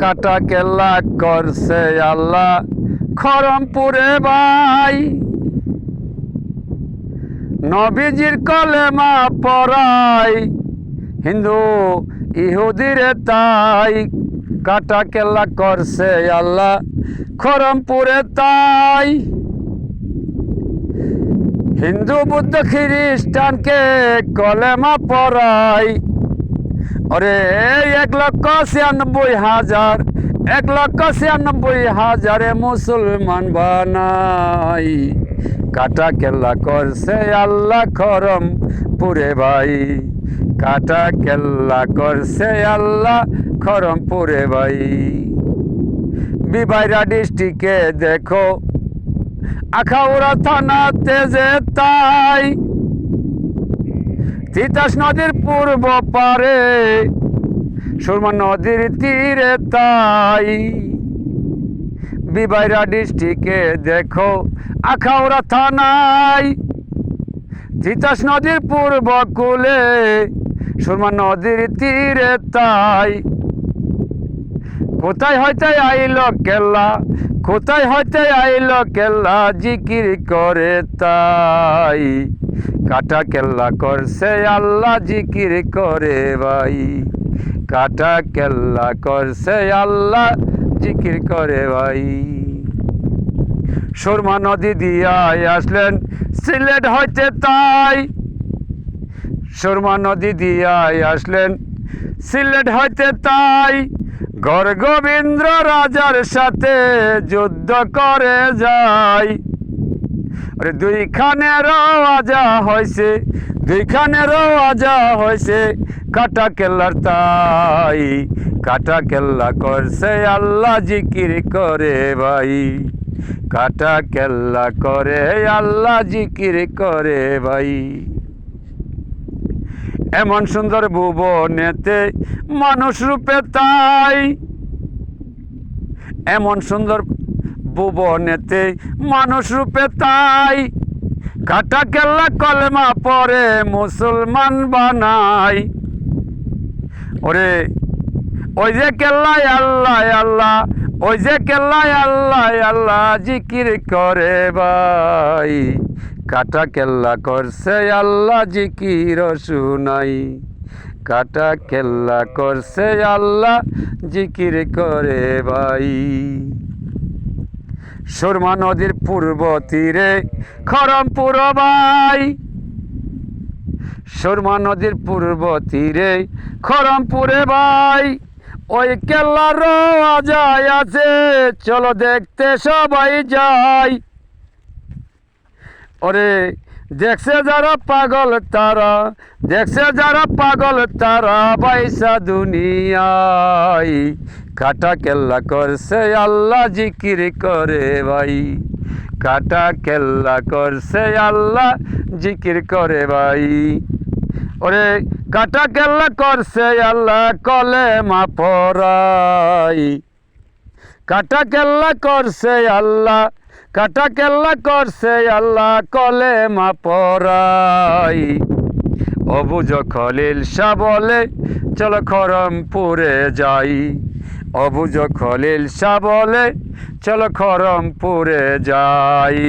কাটা কেল্লা করছে আল্লাহ খরমপুরে ভাই। নবীজির কলেমা পড়াই হিন্দু ইহুদিরে তাই। কাটা কেল্লা করছে আল্লাহ খরমপুরে তাই। হিন্দু বুদ্ধ খ্রিস্টানকে কলেমা পড়াই। ওরে 1,96,000 1,96,000 মুসলমান বানাই। কাটা কেল্লা করছে আল্লাহ খরমপুরে ভাই। কাটা কেল্লা করছে আল্লাহ খরমপুরে ভাই। বিবাইরা ডিস্ট্রিক্টে দেখো আখাউড়া থানাতে যে তাই। তিতাস নদীর পূর্ব পারে সুরমা নদীর তীরে তাই। বিবাইরা ডিস্ট্রিক্টে দেখো আখাউড়া থানায়। তিতাস নদীর পূর্ব কূলে সুরমা নদীর তীরে তাই। কোথায় হইতে আইল কেল্লা, কোথায় হইতে আইল কেল্লা, জিকির করে তাই। কাটা কেল্লা করছে আল্লাহ জিকির করে ভাই। কাটা কেল্লা করছে আল্লাহ জিকির করে ভাই। সুরমা নদী দিয়া আসলেন সিলেট হইতে তাই। সুরমা নদী দিয়া আসলেন সিলেট হইতে তাই। গড় গোবিন্দ রাজার সাথে যুদ্ধ করে যায়। আরে দুইখানের আজা হয়েছে, দুইখানের আজা হয়েছে কাটা কেল্লার তাই। কাটা কেল্লা করছে আল্লাহ জিকির করে ভাই। কাটা কেল্লা করে আল্লাহ জিকির করে ভাই। এমন সুন্দর ভুবনেতে মানুষ রূপে তাই। এমন সুন্দর ভুবনেতে মানুষ রূপে তাই। কাটা কেল্লা কলেমা পরে মুসলমান বানাই। ওরে ওই যে কেল্লায় আল্লাহ আল্লাহ, ওই যে কেল্লায় আল্লাহ আল্লাহ জিকির করে ভাই। কাটা কেল্লা করছে আল্লাহ জিকির শুনাই। কাটা কেল্লা করছে আল্লাহ জিকির করে ভাই। সুরমা নদীর পূর্ব তীরে খরমপুর ভাই। সুরমা নদীর পূর্ব তীরে খরমপুরে ভাই। ওই কেল্লার আজায় আছে, চলো দেখতে সবাই যাই। ওরে দেখছে যারা পাগল তারা, দেখছে যারা পাগল তারা বাইসা দুনিয়ায়। কাটা কেল্লা করছে আল্লাহ জিকির করে ভাই। কাটা কেল্লা করছে আল্লাহ জিকির করে ভাই। ওরে কাটা কেল্লা করছে আল্লাহ কলেমা পড়াই। কাটা কেল্লা করছে আল্লাহ, কাটা কেল্লা করছে আল্লাহ কলেমা পড়াই। অবুজ খলিল শাহ বলে চলো খরমপুরে যাই। অবুজ খলিল শাহ বলে চলো খরমপুরে যাই।